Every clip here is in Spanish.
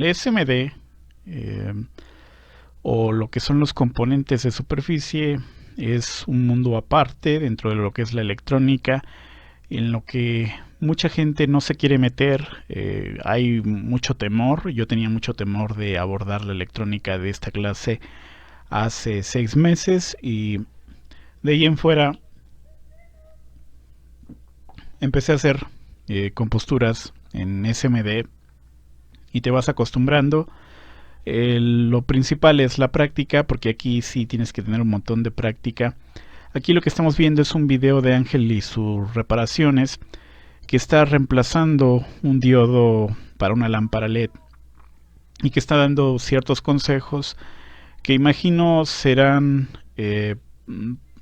el SMD o lo que son los componentes de superficie es un mundo aparte dentro de lo que es la electrónica, en lo que mucha gente no se quiere meter. Hay mucho temor. Yo tenía mucho temor de abordar la electrónica de esta clase hace 6 meses, y de ahí en fuera empecé a hacer composturas en SMD y te vas acostumbrando. Lo principal es la práctica, porque aquí sí tienes que tener un montón de práctica. Aquí lo que estamos viendo es un video de Ángel y sus reparaciones, que está reemplazando un diodo para una lámpara LED y que está dando ciertos consejos que imagino serán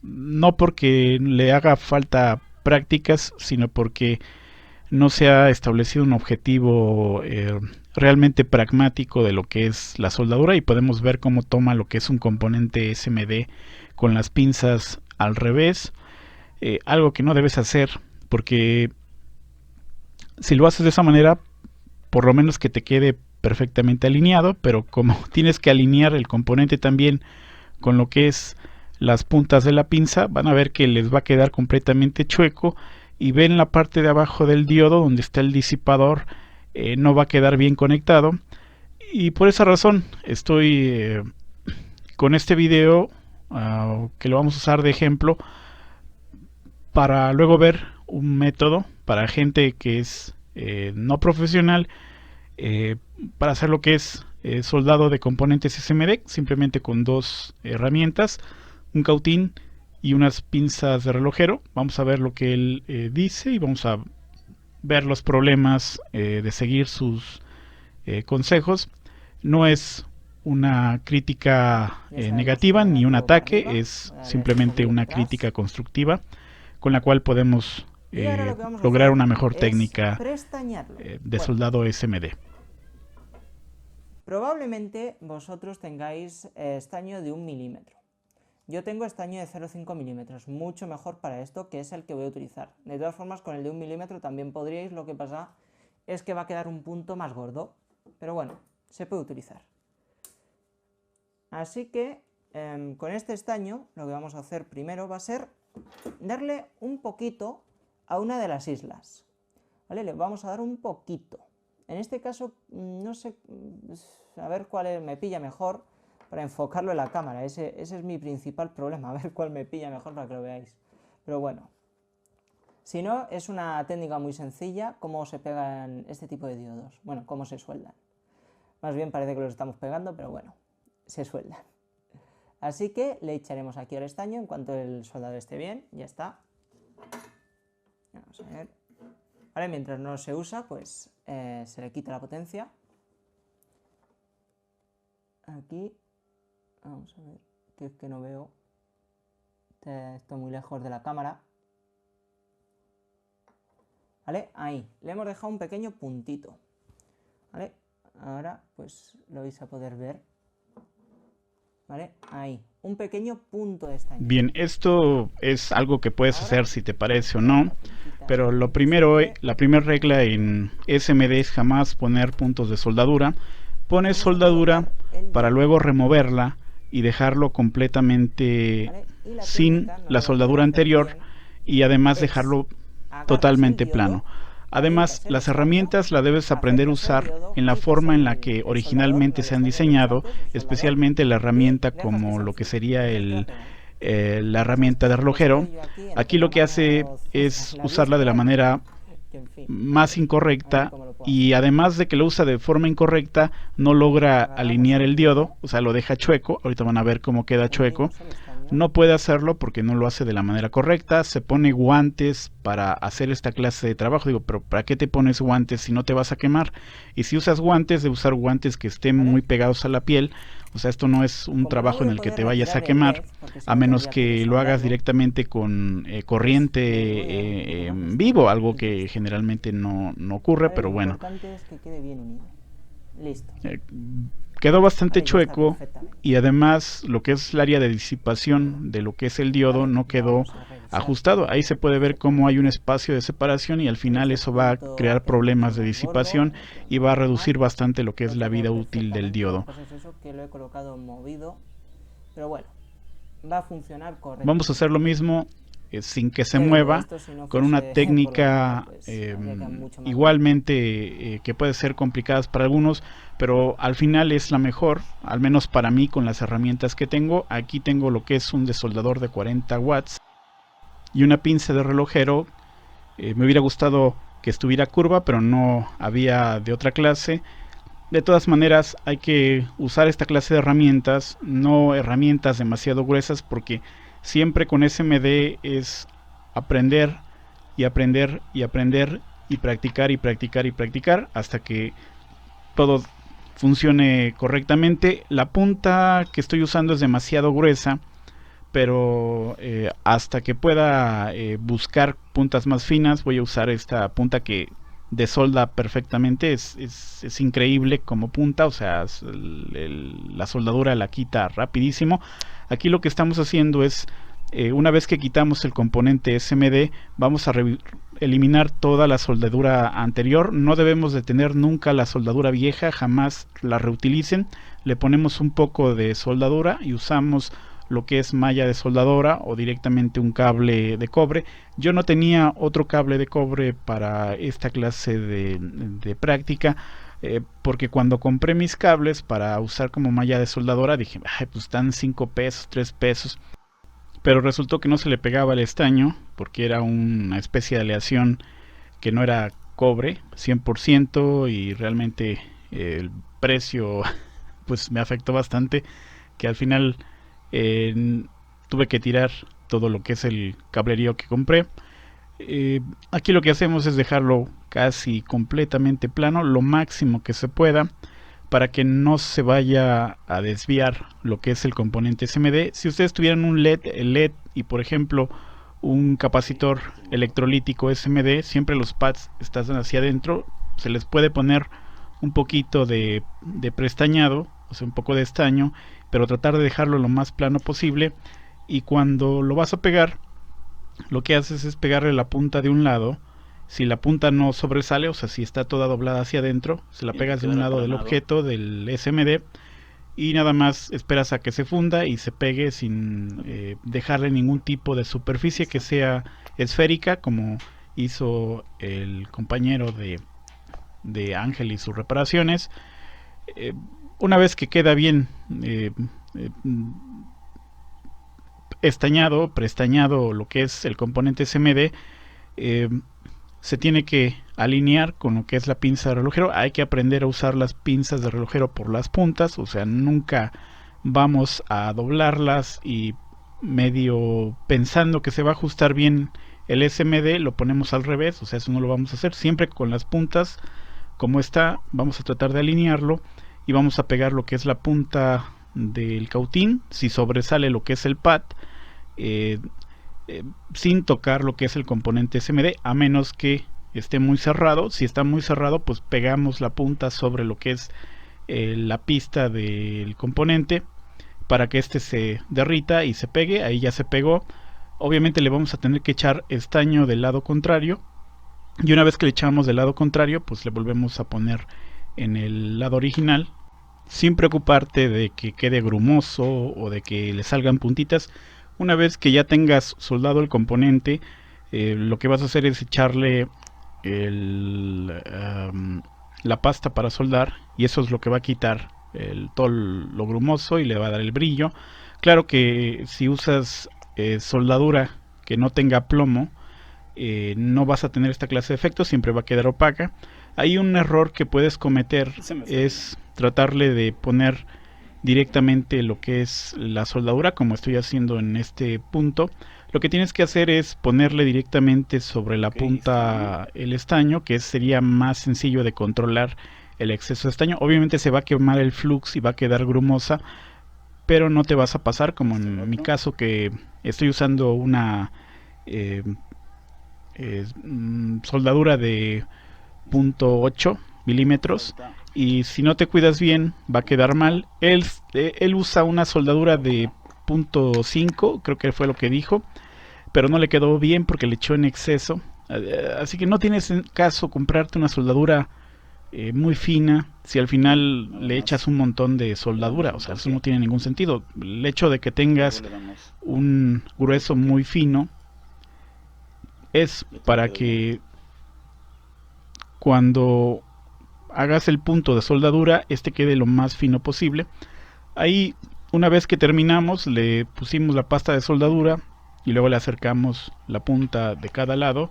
no porque le haga falta prácticas, sino porque no se ha establecido un objetivo realmente pragmático de lo que es la soldadura, y podemos ver cómo toma lo que es un componente SMD con las pinzas al revés, algo que no debes hacer, porque si lo haces de esa manera, por lo menos que te quede perfectamente alineado, pero como tienes que alinear el componente también con lo que es las puntas de la pinza, van a ver que les va a quedar completamente chueco, y ven la parte de abajo del diodo donde está el disipador, no va a quedar bien conectado, y por esa razón estoy con este video que lo vamos a usar de ejemplo para luego ver un método para gente que es no profesional, para hacer lo que es soldado de componentes SMD simplemente con dos herramientas, un cautín y unas pinzas de relojero. Vamos a ver lo que él dice, y vamos a ver los problemas de seguir sus consejos. No es una crítica negativa ni un ataque, es simplemente una crítica constructiva con la cual podemos lograr una mejor técnica de soldado SMD. Probablemente vosotros tengáis estaño de 1 milímetro. Yo tengo estaño de 0,5 milímetros, mucho mejor para esto, que es el que voy a utilizar. De todas formas, con el de 1 milímetro también podríais, lo que pasa es que va a quedar un punto más gordo, pero bueno, se puede utilizar. Así que con este estaño lo que vamos a hacer primero va a ser darle un poquito a una de las islas, ¿vale? Le vamos a dar un poquito. En este caso, no sé, a ver cuál me pilla mejor para enfocarlo en la cámara. Ese es mi principal problema, a ver cuál me pilla mejor para que lo veáis. Pero bueno, si no, es una técnica muy sencilla, cómo se pegan este tipo de diodos. Bueno, cómo se sueldan. Más bien parece que los estamos pegando, pero bueno, se sueldan. Así que le echaremos aquí al estaño en cuanto el soldado esté bien, ya está. Vamos a ver. Vale, mientras no se usa, pues se le quita la potencia. Aquí, vamos a ver, que es que no veo. Estoy muy lejos de la cámara. Vale, ahí, le hemos dejado un pequeño puntito. Vale, ahora pues lo vais a poder ver. Vale, ahí, un pequeño punto de estaño. Bien, esto es algo que puedes hacer si te parece o no, pero lo primero, la primera regla en SMD es jamás poner puntos de soldadura. Pones soldadura para luego removerla y dejarlo completamente sin la soldadura anterior, y además dejarlo totalmente plano. Además, las herramientas las debes aprender a usar en la forma en la que originalmente se han diseñado, especialmente la herramienta como lo que sería la herramienta de relojero. Aquí lo que hace es usarla de la manera más incorrecta, y además de que lo usa de forma incorrecta, no logra alinear el diodo, o sea, lo deja chueco. Ahorita van a ver cómo queda chueco. No puede hacerlo porque no lo hace de la manera correcta. Se pone guantes para hacer esta clase de trabajo. Digo, pero ¿para qué te pones guantes si no te vas a quemar? Y si usas guantes, de usar guantes que estén muy pegados a la piel. O sea, esto no es un trabajo en el que te vayas a quemar, a menos que lo hagas directamente con corriente en vivo, algo que generalmente no ocurre, pero bueno. Lo importante es que quede bien unido. Listo. quedó bastante Vale, ya está chueco perfectamente. y además lo que es el área de disipación de lo que es el diodo Vale, no quedó vamos a revisar ajustado. que Ahí se quede puede ver cómo hay perfectamente. un espacio de separación y al Vale, final este eso va a punto crear queda un problemas poquito de más gordo, disipación no y tengo va a problema. reducir bastante lo que es Lo la quedó vida útil del perfectamente. Lo que diodo. pasa es eso, que lo he colocado movido. Pero bueno, va a funcionar Vamos a hacer lo correctamente. mismo sin que se Ya digo, mueva, esto si no con una fuese por la cámara, técnica pues habría quedado mucho más bonito. igualmente que puede ser complicada para algunos, pero al final es la mejor, al menos para mí con las herramientas que tengo. Aquí tengo lo que es un desoldador de 40 watts y una pinza de relojero. Me hubiera gustado que estuviera curva, pero no había de otra clase. De todas maneras, hay que usar esta clase de herramientas, no herramientas demasiado gruesas, porque siempre con SMD es aprender y aprender y aprender y practicar y practicar y practicar hasta que todo funcione correctamente. La punta que estoy usando es demasiado gruesa, pero hasta que pueda buscar puntas más finas voy a usar esta punta que desolda perfectamente. Es increíble como punta, o sea, la soldadura la quita rapidísimo. Aquí lo que estamos haciendo es una vez que quitamos el componente SMD vamos a eliminar toda la soldadura anterior. No debemos de tener nunca la soldadura vieja, jamás la reutilicen. Le ponemos un poco de soldadura y usamos lo que es malla de soldadora o directamente un cable de cobre. Yo no tenía otro cable de cobre para esta clase de práctica, porque cuando compré mis cables para usar como malla de soldadora dije, ay, pues están 5 pesos, 3 pesos, pero resultó que no se le pegaba el estaño porque era una especie de aleación que no era cobre 100% y realmente el precio pues me afectó bastante, que al final eh, tuve que tirar todo lo que es el cablerío que compré. Aquí lo que hacemos es dejarlo casi completamente plano, lo máximo que se pueda, para que no se vaya a desviar lo que es el componente SMD. Si ustedes tuvieran un LED, el LED y por ejemplo un capacitor electrolítico SMD, siempre los pads están hacia adentro, se les puede poner un poquito de prestañado, o sea, un poco de estaño, pero tratar de dejarlo lo más plano posible. Y cuando lo vas a pegar, lo que haces es pegarle la punta de un lado. Si la punta no sobresale, o sea, si está toda doblada hacia adentro, se la pegas de un lado del objeto, del SMD, y nada más esperas a que se funda y se pegue sin dejarle ningún tipo de superficie que sea esférica, como hizo el compañero de Ángel y sus reparaciones. Eh, una vez que queda bien eh, estañado, prestañado lo que es el componente SMD, eh, se tiene que alinear con lo que es la pinza de relojero. Hay que aprender a usar las pinzas de relojero por las puntas, o sea, nunca vamos a doblarlas y medio pensando que se va a ajustar bien el SMD, lo ponemos al revés, o sea, eso no lo vamos a hacer. Siempre con las puntas como está, vamos a tratar de alinearlo y vamos a pegar lo que es la punta del cautín. Si sobresale lo que es el pad, eh, sin tocar lo que es el componente SMD, a menos que esté muy cerrado. Si está muy cerrado, pues pegamos la punta sobre lo que es la pista del componente para que este se derrita y se pegue. Ahí ya se pegó. Obviamente le vamos a tener que echar estaño del lado contrario, y una vez que le echamos del lado contrario, pues le volvemos a poner en el lado original, sin preocuparte de que quede grumoso o de que le salgan puntitas. Una vez que ya tengas soldado el componente, lo que vas a hacer es echarle el, la pasta para soldar, y eso es lo que va a quitar todo lo grumoso y le va a dar el brillo. Claro que si usas soldadura que no tenga plomo, no vas a tener esta clase de efectos, siempre va a quedar opaca. Hay un error que puedes cometer, es tratarle de poner directamente lo que es la soldadura, como estoy haciendo en este punto. Lo que tienes que hacer es ponerle directamente sobre la punta el estaño, que sería más sencillo de controlar el exceso de estaño. Obviamente se va a quemar el flux y va a quedar grumosa, pero no te vas a pasar como en mi caso, que estoy usando una eh, soldadura de .8 milímetros y si no te cuidas bien va a quedar mal. Él usa una soldadura de .5, creo que fue lo que dijo, pero no le quedó bien porque le echó en exceso. Así que no tienes caso comprarte una soldadura muy fina si al final le echas un montón de soldadura. O sea, eso no tiene ningún sentido. El hecho de que tengas un grueso muy fino es para que cuando hagas el punto de soldadura este quede lo más fino posible. Ahí, una vez que terminamos, le pusimos la pasta de soldadura y luego le acercamos la punta de cada lado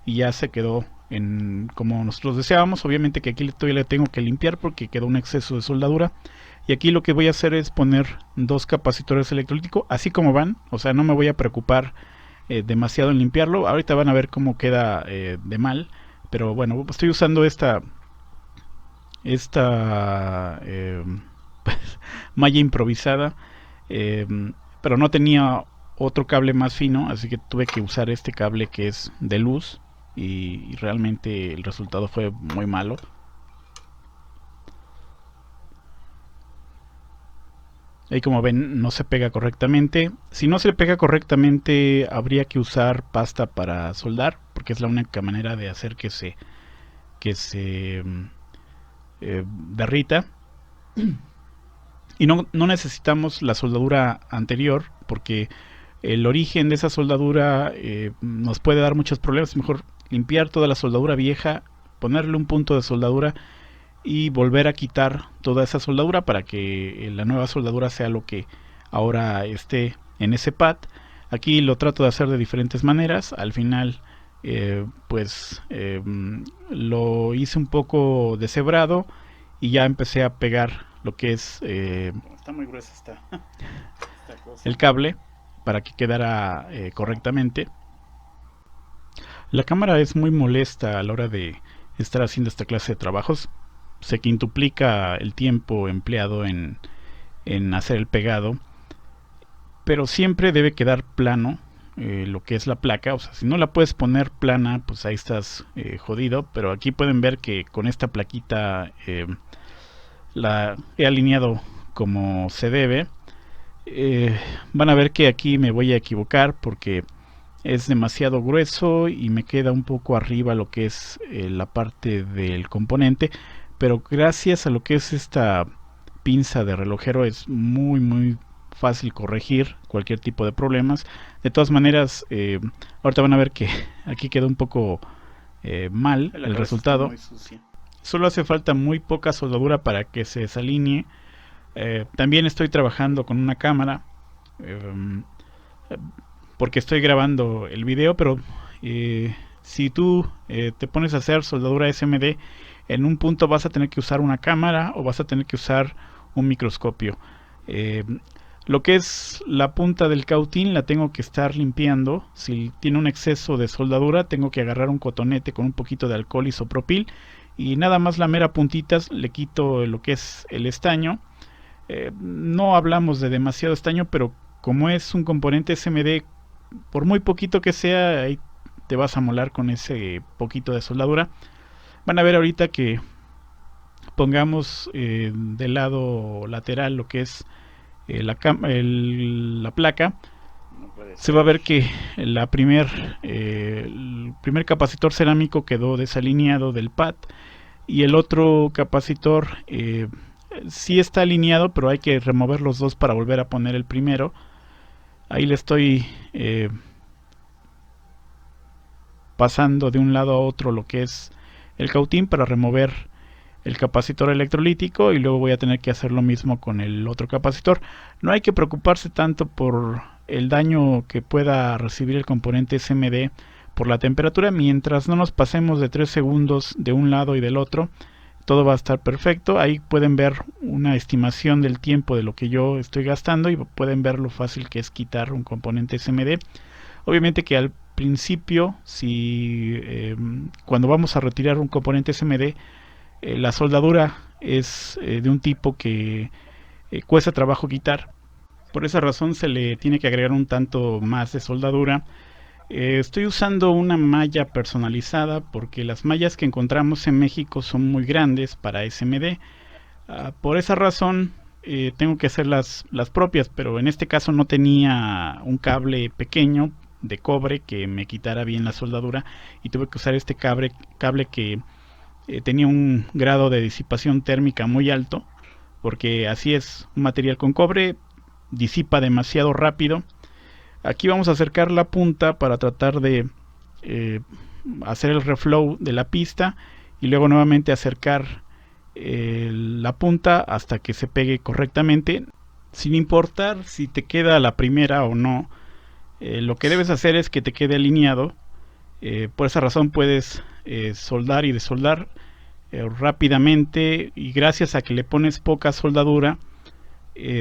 y ya se quedó como nosotros deseábamos. Obviamente que aquí todavía le tengo que limpiar porque quedó un exceso de soldadura, y aquí lo que voy a hacer es poner 2 capacitores electrolíticos así como van. O sea, no me voy a preocupar demasiado en limpiarlo. Ahorita van a ver cómo queda de mal, pero bueno, estoy usando esta malla improvisada, eh, pero no tenía otro cable más fino, así que tuve que usar este cable que es de luz, y realmente el resultado fue muy malo. Ahí, como ven, no se pega correctamente. Si no se pega correctamente, habría que usar pasta para soldar, porque es la única manera de hacer que se derrita. Y no necesitamos la soldadura anterior, porque el origen de esa soldadura nos puede dar muchos problemas. Es mejor limpiar toda la soldadura vieja, ponerle un punto de soldadura y volver a quitar toda esa soldadura para que la nueva soldadura sea lo que ahora esté en ese pad. Aquí lo trato de hacer de diferentes maneras. Al final lo hice un poco deshebrado y ya empecé a pegar lo que es está muy gruesa esta cosa, el cable, para que quedara correctamente. La cámara es muy molesta a la hora de estar haciendo esta clase de trabajos. Se quintuplica el tiempo empleado en hacer el pegado, pero siempre debe quedar plano lo que es la placa. O sea, si no la puedes poner plana, pues ahí estás jodido. Pero aquí pueden ver que con esta plaquita la he alineado como se debe. Van a ver que aquí me voy a equivocar porque es demasiado grueso y me queda un poco arriba lo que es la parte del componente, pero gracias a lo que es esta pinza de relojero es muy fácil corregir cualquier tipo de problemas. De todas maneras, ahorita van a ver que aquí quedó un poco mal el resultado. Solo hace falta muy poca soldadura para que se desalinee. También estoy trabajando con una cámara porque estoy grabando el video, pero si tú te pones a hacer soldadura SMD, en un punto vas a tener que usar una cámara o vas a tener que usar un microscopio. Lo que es la punta del cautín la tengo que estar limpiando. Si tiene un exceso de soldadura, tengo que agarrar un cotonete con un poquito de alcohol isopropil y nada más la mera puntitas le quito lo que es el estaño. No hablamos de demasiado estaño, pero como es un componente SMD, por muy poquito que sea, ahí te vas a molar con ese poquito de soldadura. Van a ver ahorita que pongamos del lado lateral lo que es la placa. Se va a ver que el primer capacitor cerámico quedó desalineado del pad, y el otro capacitor sí está alineado, pero hay que remover los dos para volver a poner el primero. Ahí le estoy pasando de un lado a otro lo que es el cautín para remover el capacitor electrolítico, y luego voy a tener que hacer lo mismo con el otro capacitor. No hay que preocuparse tanto por el daño que pueda recibir el componente SMD por la temperatura. Mientras no nos pasemos de 3 segundos de un lado y del otro, todo va a estar perfecto. Ahí pueden ver una estimación del tiempo de lo que yo estoy gastando y pueden ver lo fácil que es quitar un componente SMD. Obviamente que al principio, cuando vamos a retirar un componente SMD, la soldadura es de un tipo que cuesta trabajo quitar. Por esa razón se le tiene que agregar un tanto más de soldadura. Estoy usando una malla personalizada porque las mallas que encontramos en México son muy grandes para SMD. Por esa razón tengo que hacer las propias, pero en este caso no tenía un cable pequeño de cobre que me quitara bien la soldadura y tuve que usar este cable que tenía un grado de disipación térmica muy alto, porque así es, un material con cobre disipa demasiado rápido. Aquí vamos a acercar la punta para tratar de eh, hacer el reflow de la pista y luego nuevamente acercar la punta hasta que se pegue correctamente, sin importar si te queda la primera o no. Lo que debes hacer es que te quede alineado. Por esa razón puedes soldar y desoldar rápidamente, y gracias a que le pones poca soldadura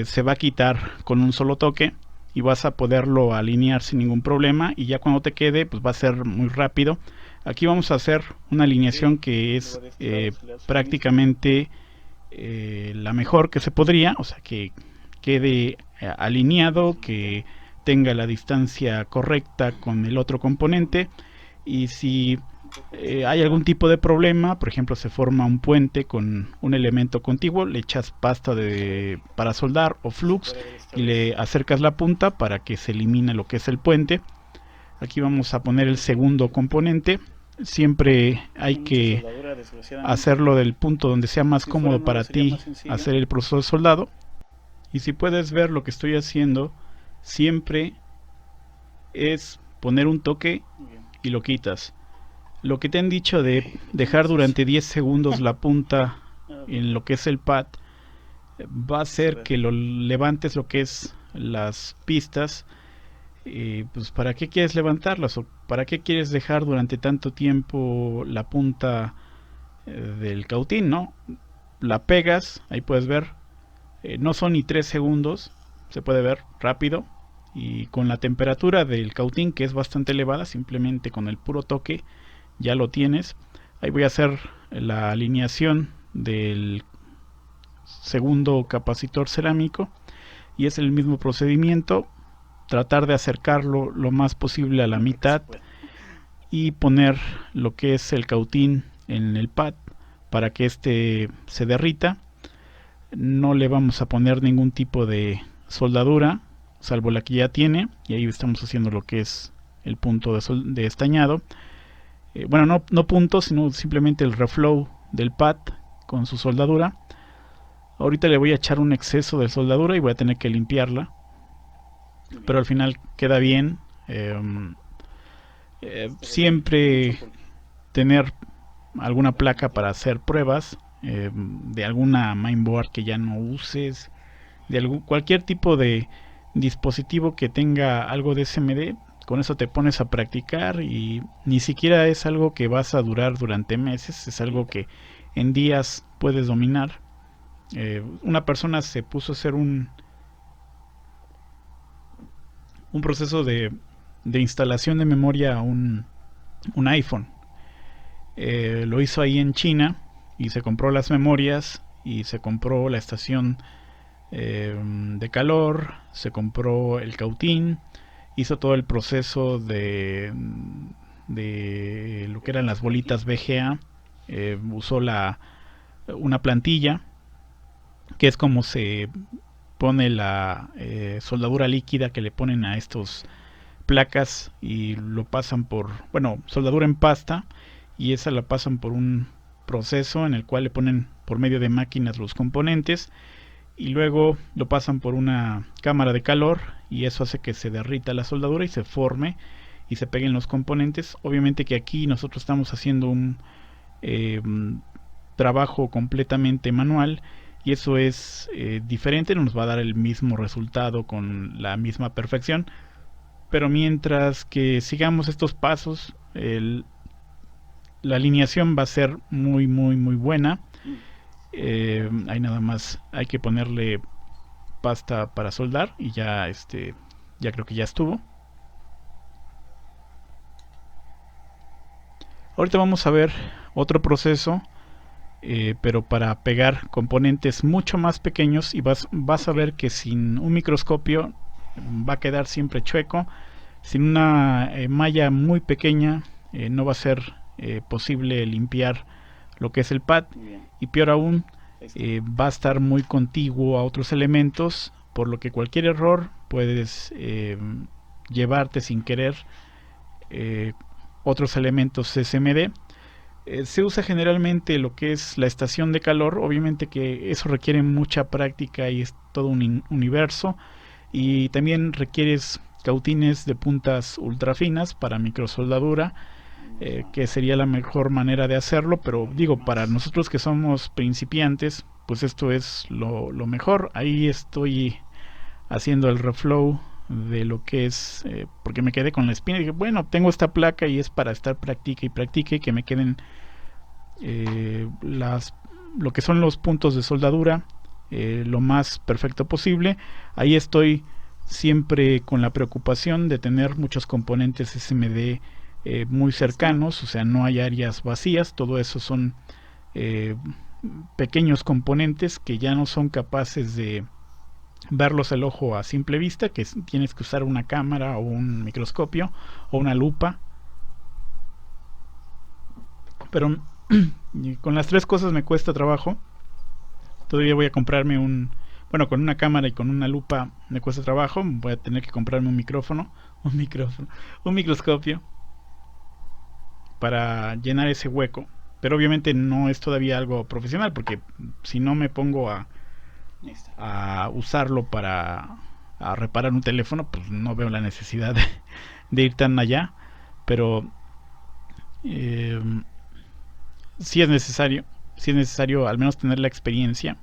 se va a quitar con un solo toque y vas a poderlo alinear sin ningún problema, y ya cuando te quede pues va a ser muy rápido. Aquí vamos a hacer una alineación que es prácticamente la mejor que se podría, o sea que quede alineado, que tenga la distancia correcta con el otro componente, y si hay algún tipo de problema, por ejemplo se forma un puente con un elemento contiguo, le echas pasta para soldar o flux y le acercas la punta para que se elimine lo que es el puente. Aquí vamos a poner el segundo componente. Siempre hay que hacerlo del punto donde sea más cómodo para ti hacer el proceso de soldado. Y si puedes ver, lo que estoy haciendo siempre es poner un toque y lo quitas. Lo que te han dicho de dejar durante 10 segundos la punta en lo que es el pad va a hacer que lo levantes lo que es las pistas. Pues ¿para qué quieres levantarlas? ¿O para qué quieres dejar durante tanto tiempo la punta del cautín, no? La pegas, ahí puedes ver, no son ni 3 segundos, se puede ver rápido, y con la temperatura del cautín, que es bastante elevada, simplemente con el puro toque ya lo tienes. Ahí voy a hacer la alineación del segundo capacitor cerámico y es el mismo procedimiento, tratar de acercarlo lo más posible a la mitad y poner lo que es el cautín en el pad para que este se derrita. No le vamos a poner ningún tipo de soldadura salvo la que ya tiene, y ahí estamos haciendo lo que es el punto de estañado. Bueno, no punto, sino simplemente el reflow del pad con su soldadura. Ahorita le voy a echar un exceso de soldadura y voy a tener que limpiarla, pero al final queda bien. Siempre tener alguna placa para hacer pruebas de alguna mainboard que ya no uses, de cualquier tipo de dispositivo que tenga algo de SMD. Con eso te pones a practicar y ni siquiera es algo que vas a durar durante meses, es algo que en días puedes dominar. Una persona se puso a hacer un proceso de instalación de memoria a un iPhone. Lo hizo ahí en China y se compró las memorias y se compró la estación de calor, se compró el cautín, hizo todo el proceso de lo que eran las bolitas VGA, usó una plantilla que es como se pone la soldadura líquida que le ponen a estos placas, y lo pasan por, bueno, soldadura en pasta, y esa la pasan por un proceso en el cual le ponen por medio de máquinas los componentes y luego lo pasan por una cámara de calor, y eso hace que se derrita la soldadura y se forme y se peguen los componentes. Obviamente que aquí nosotros estamos haciendo un trabajo completamente manual, y eso es diferente, no nos va a dar el mismo resultado con la misma perfección, pero mientras que sigamos estos pasos, la alineación va a ser muy buena. Ahí nada más hay que ponerle pasta para soldar y ya ya creo que ya estuvo. Ahorita vamos a ver otro proceso, pero para pegar componentes mucho más pequeños, y vas a ver que sin un microscopio va a quedar siempre chueco. sin una malla muy pequeña no va a ser posible limpiar lo que es el pad, y peor aún, va a estar muy contiguo a otros elementos, por lo que cualquier error puedes llevarte sin querer eh, otros elementos SMD. Se usa generalmente lo que es la estación de calor, obviamente que eso requiere mucha práctica y es todo un universo, y también requieres cautines de puntas ultra finas para microsoldadura, que sería la mejor manera de hacerlo, pero digo, para nosotros que somos principiantes, pues esto es lo mejor. Ahí estoy haciendo el reflow de lo que es, porque me quedé con la espina y dije, bueno, tengo esta placa y es para estar practique y practique y que me queden lo que son los puntos de soldadura lo más perfecto posible. Ahí estoy siempre con la preocupación de tener muchos componentes SMD muy cercanos, o sea, no hay áreas vacías, todo eso son eh, pequeños componentes que ya no son capaces de verlos el ojo a simple vista, que tienes que usar una cámara o un microscopio o una lupa. Pero con las tres cosas me cuesta trabajo. Todavía voy a comprarme bueno, con una cámara y con una lupa me cuesta trabajo. Voy a tener que comprarme un un microscopio para llenar ese hueco. Pero obviamente no es todavía algo profesional, porque si no me pongo a usarlo para a reparar un teléfono, pues no veo la necesidad de ir tan allá. Pero eh, sí es necesario al menos tener la experiencia.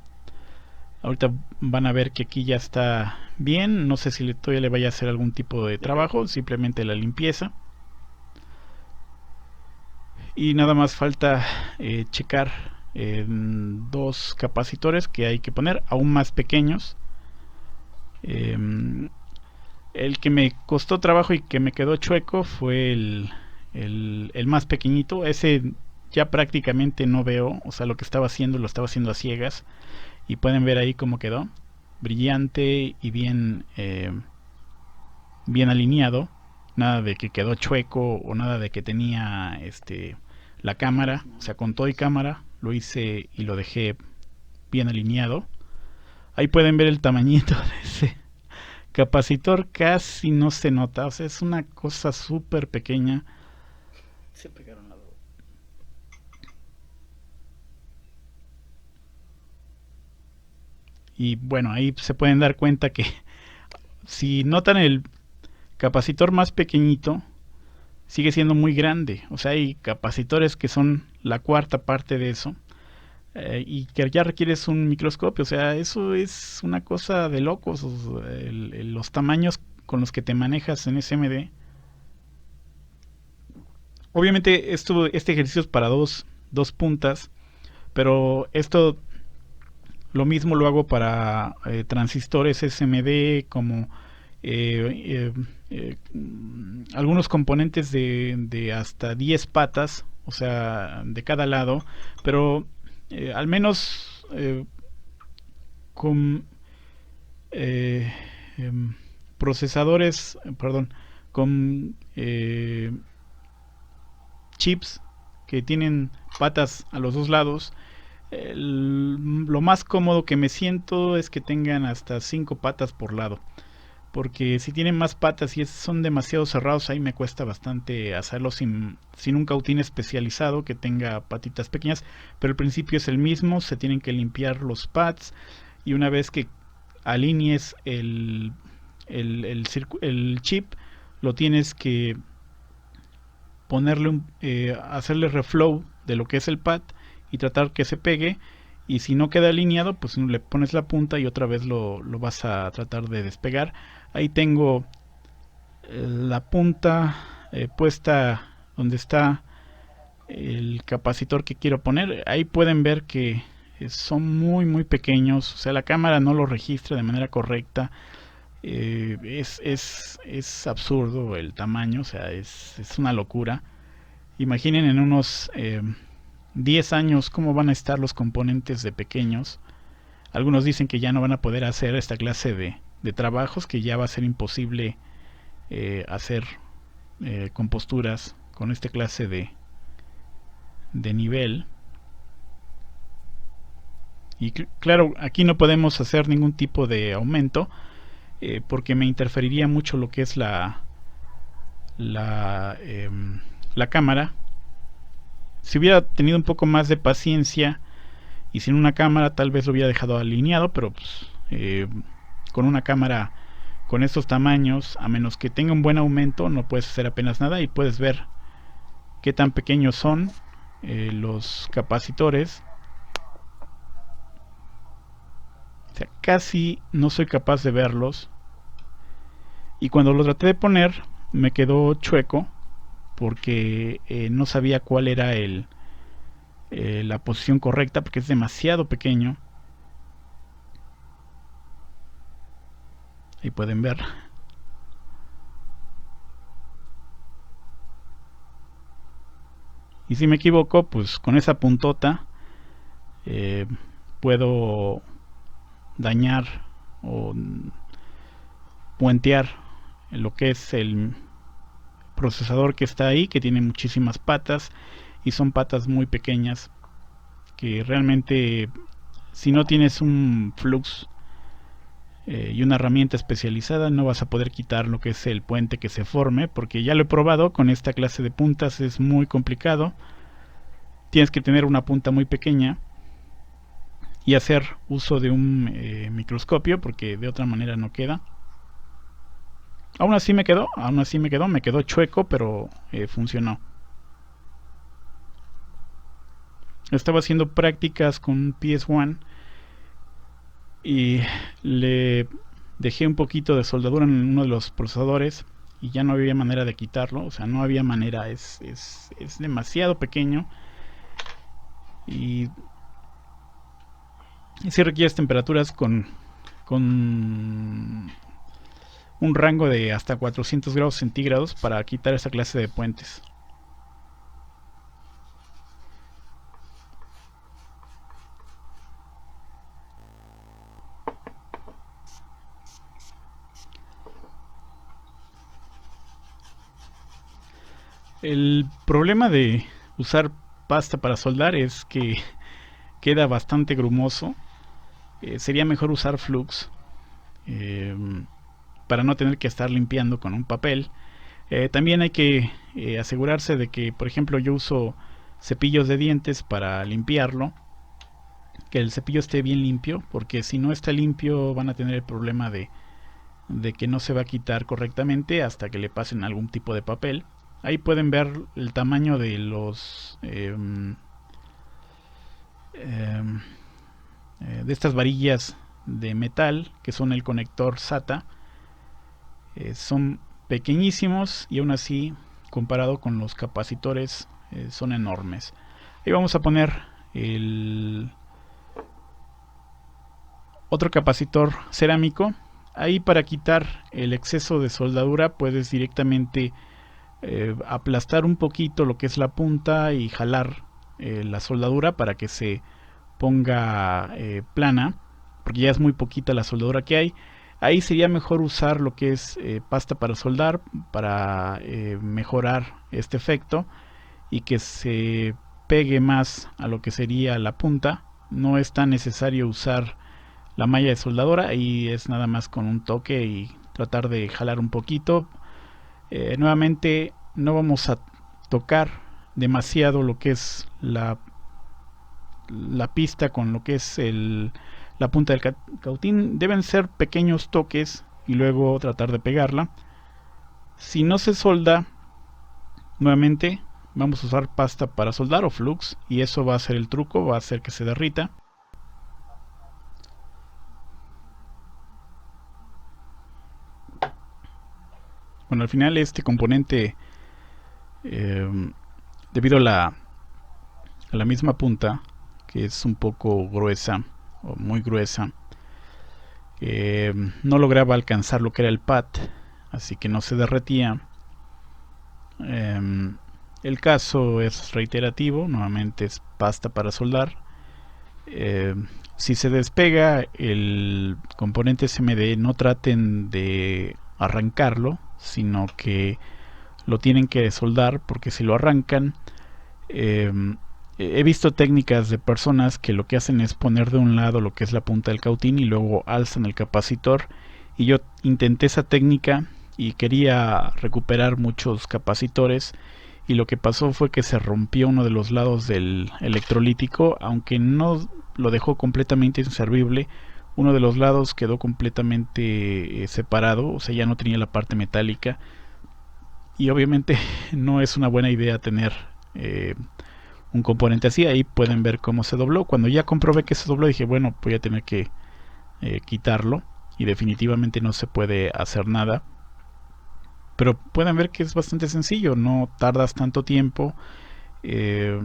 Ahorita van a ver que aquí ya está bien. No sé si todavía le vaya a hacer algún tipo de trabajo, simplemente la limpieza. Y nada más falta checar dos capacitores que hay que poner, aún más pequeños. El que me costó trabajo y que me quedó chueco fue el más pequeñito. Ese ya prácticamente no veo, o sea, lo que estaba haciendo lo estaba haciendo a ciegas, y pueden ver ahí cómo quedó, brillante y bien alineado, nada de que quedó chueco o nada de que tenía la cámara, o sea, con todo y cámara lo hice y lo dejé bien alineado. Ahí pueden ver el tamañito de ese capacitor, casi no se nota, o sea, es una cosa súper pequeña. Se pegaron la dos. Y bueno, ahí se pueden dar cuenta que si notan el capacitor más pequeñito, sigue siendo muy grande. O sea, hay capacitores que son la cuarta parte de eso, y que ya requieres un microscopio. O sea, eso es una cosa de locos. Los tamaños con los que te manejas en SMD. Obviamente este ejercicio es para dos puntas, pero esto lo mismo lo hago para transistores SMD, como algunos componentes de hasta 10 patas, o sea, de cada lado, pero al menos con eh, procesadores, perdón, con chips que tienen patas a los dos lados. Lo más cómodo que me siento es que tengan hasta 5 patas por lado, porque si tienen más patas y son demasiado cerrados, ahí me cuesta bastante hacerlo sin un cautín especializado que tenga patitas pequeñas. Pero el principio es el mismo, se tienen que limpiar los pads, y una vez que alinees el chip, lo tienes que hacerle reflow de lo que es el pad y tratar que se pegue. Y si no queda alineado, pues le pones la punta y otra vez lo vas a tratar de despegar. Ahí tengo la punta puesta donde está el capacitor que quiero poner. Ahí pueden ver que son muy pequeños, o sea, la cámara no lo registra de manera correcta. Es absurdo el tamaño, o sea, es una locura. Imaginen en unos 10 años cómo van a estar los componentes de pequeños. Algunos dicen que ya no van a poder hacer esta clase de trabajos, que ya va a ser imposible hacer composturas con esta clase de nivel. Y claro, aquí no podemos hacer ningún tipo de aumento porque me interferiría mucho lo que es la cámara. Si hubiera tenido un poco más de paciencia y sin una cámara, tal vez lo hubiera dejado alineado, pero pues, con una cámara con estos tamaños, a menos que tenga un buen aumento, no puedes hacer apenas nada y puedes ver qué tan pequeños son los capacitores. O sea, casi no soy capaz de verlos. Y cuando lo traté de poner, me quedó chueco porque no sabía cuál era la posición correcta, porque es demasiado pequeño. Ahí pueden ver. Y si me equivoco, pues con esa puntota puedo dañar o puentear lo que es el procesador que está ahí, que tiene muchísimas patas y son patas muy pequeñas que realmente, si no tienes un flux y una herramienta especializada, no vas a poder quitar lo que es el puente que se forme, porque ya lo he probado con esta clase de puntas, es muy complicado. Tienes que tener una punta muy pequeña y hacer uso de un microscopio, porque de otra manera no queda. Aún así me quedó chueco, pero funcionó. Estaba haciendo prácticas con PS1 y le dejé un poquito de soldadura en uno de los procesadores y ya no había manera de quitarlo, o sea, no había manera, es demasiado pequeño y si requieres temperaturas con un rango de hasta 400 grados centígrados para quitar esa clase de puentes. El problema de usar pasta para soldar es que queda bastante grumoso. Sería mejor usar flux para no tener que estar limpiando con un papel. También hay que asegurarse de que, por ejemplo, yo uso cepillos de dientes para limpiarlo, que el cepillo esté bien limpio, porque si no está limpio van a tener el problema de que no se va a quitar correctamente hasta que le pasen algún tipo de papel. Ahí pueden ver el tamaño de los de estas varillas de metal que son el conector SATA. Son pequeñísimos y aún así, comparado con los capacitores, son enormes. Ahí vamos a poner el otro capacitor cerámico. Ahí, para quitar el exceso de soldadura, puedes directamente aplastar un poquito lo que es la punta y jalar la soldadura para que se ponga plana, porque ya es muy poquita la soldadura que hay. Ahí sería mejor usar lo que es pasta para soldar para mejorar este efecto y que se pegue más a lo que sería la punta. No es tan necesario usar la malla de soldadura, ahí es nada más con un toque y tratar de jalar un poquito. Nuevamente no vamos a tocar demasiado lo que es la pista con lo que es la punta del cautín. Deben ser pequeños toques y luego tratar de pegarla. Si no se solda, nuevamente vamos a usar pasta para soldar o flux, y eso va a ser el truco, va a hacer que se derrita. Bueno, al final este componente, debido a la misma punta, que es un poco gruesa o muy gruesa, no lograba alcanzar lo que era el pad, así que no se derretía. El caso es reiterativo, nuevamente es pasta para soldar. Si se despega el componente SMD, no traten de arrancarlo, sino que lo tienen que desoldar, porque si lo arrancan, he visto técnicas de personas que lo que hacen es poner de un lado lo que es la punta del cautín y luego alzan el capacitor, y yo intenté esa técnica y quería recuperar muchos capacitores, y lo que pasó fue que se rompió uno de los lados del electrolítico, aunque no lo dejó completamente inservible. Uno de los lados quedó completamente separado, o sea, ya no tenía la parte metálica, y obviamente no es una buena idea tener un componente así. Ahí pueden ver cómo se dobló. Cuando ya comprobé que se dobló, dije, bueno, voy a tener que quitarlo, y definitivamente no se puede hacer nada. Pero pueden ver que es bastante sencillo, no tardas tanto tiempo. Eh,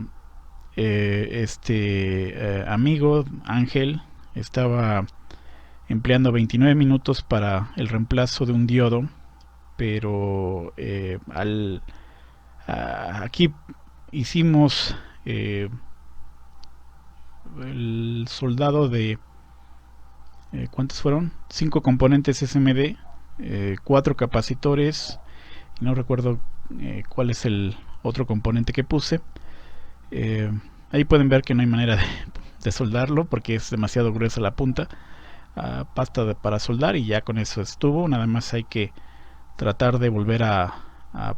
amigo Ángel estaba empleando 29 minutos para el reemplazo de un diodo, pero aquí hicimos el soldado de ¿cuántos fueron? 5 componentes SMD, 4 capacitores, no recuerdo cuál es el otro componente que puse. eh, Ahí pueden ver que no hay manera de soldarlo porque es demasiado gruesa la punta. Pasta para soldar y ya con eso estuvo. Nada más hay que tratar de volver a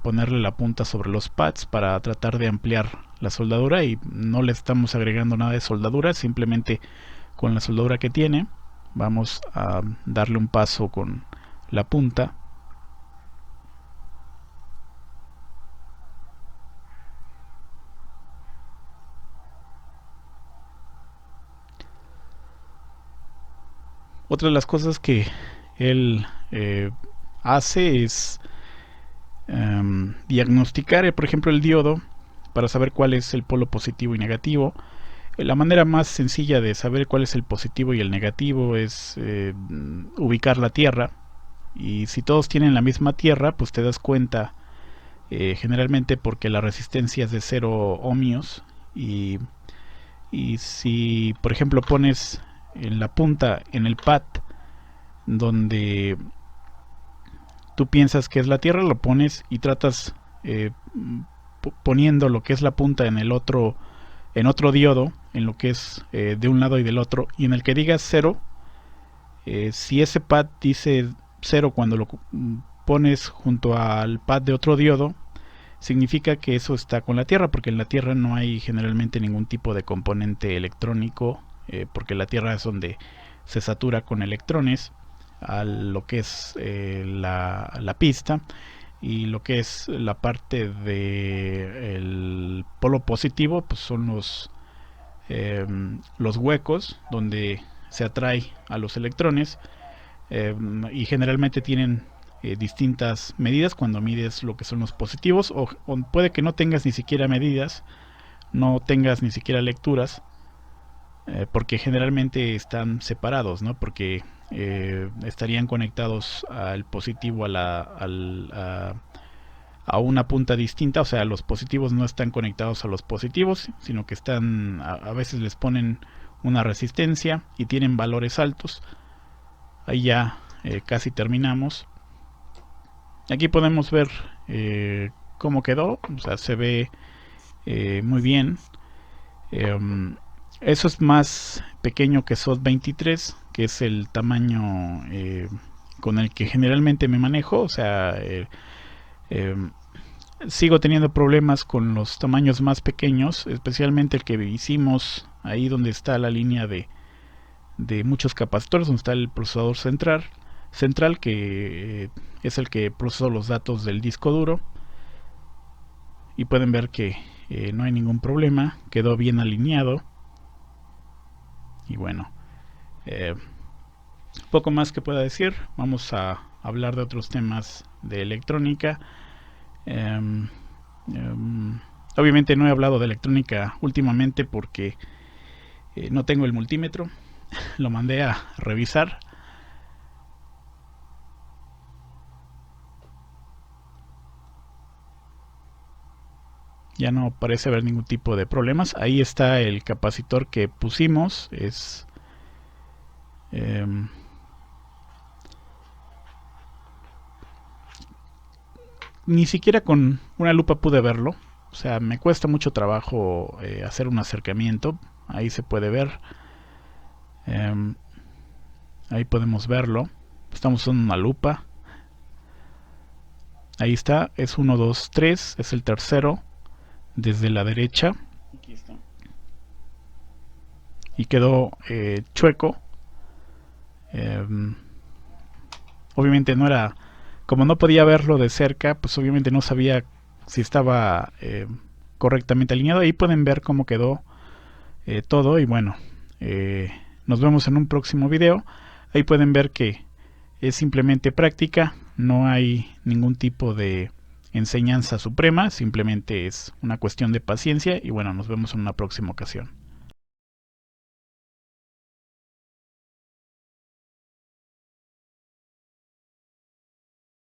ponerle la punta sobre los pads para tratar de ampliar la soldadura, y no le estamos agregando nada de soldadura, simplemente con la soldadura que tiene vamos a darle un paso con la punta. Otra de las cosas que él hace es diagnosticar, por ejemplo, el diodo para saber cuál es el polo positivo y negativo. La manera más sencilla de saber cuál es el positivo y el negativo es ubicar la tierra, y si todos tienen la misma tierra, pues te das cuenta generalmente porque la resistencia es de 0 ohmios, y si por ejemplo pones en la punta en el pad donde tú piensas que es la tierra, lo pones y tratas poniendo lo que es la punta en el otro, en otro diodo, en lo que es de un lado y del otro, y en el que digas 0, si ese pad dice 0 cuando lo pones junto al pad de otro diodo, significa que eso está con la Tierra, porque en la Tierra no hay generalmente ningún tipo de componente electrónico, porque la Tierra es donde se satura con electrones a lo que es la pista, y lo que es la parte del polo positivo, pues son los huecos donde se atrae a los electrones, y generalmente tienen distintas medidas cuando mides lo que son los positivos, o puede que no tengas ni siquiera medidas, no tengas ni siquiera lecturas, porque generalmente están separados, ¿no? Porque estarían conectados al positivo a una punta distinta, o sea, los positivos no están conectados a los positivos, sino que están, a veces les ponen una resistencia y tienen valores altos. Ahí ya casi terminamos. Aquí podemos ver cómo quedó, o sea, se ve muy bien. Eso es más pequeño que SOT23, que es el tamaño con el que generalmente me manejo, o sea, sigo teniendo problemas con los tamaños más pequeños, especialmente el que hicimos ahí donde está la línea de muchos capacitores, donde está el procesador central, que es el que procesó los datos del disco duro, y pueden ver que no hay ningún problema, quedó bien alineado. Y bueno, poco más que pueda decir. Vamos a hablar de otros temas de electrónica. Obviamente no he hablado de electrónica últimamente porque no tengo el multímetro. Lo mandé a revisar. Ya no parece haber ningún tipo de problemas. Ahí está el capacitor que pusimos. Es ni siquiera con una lupa pude verlo. O sea, me cuesta mucho trabajo hacer un acercamiento. Ahí se puede ver. Ahí podemos verlo. Estamos usando una lupa. Ahí está, es 1, 2, 3, es el tercero desde la derecha. Aquí está. Y quedó chueco. Obviamente no era, como no podía verlo de cerca, pues obviamente no sabía si estaba correctamente alineado. Ahí pueden ver cómo quedó todo. Y bueno, nos vemos en un próximo video. Ahí pueden ver que es simplemente práctica, no hay ningún tipo de enseñanza suprema, simplemente es una cuestión de paciencia. Y bueno, nos vemos en una próxima ocasión.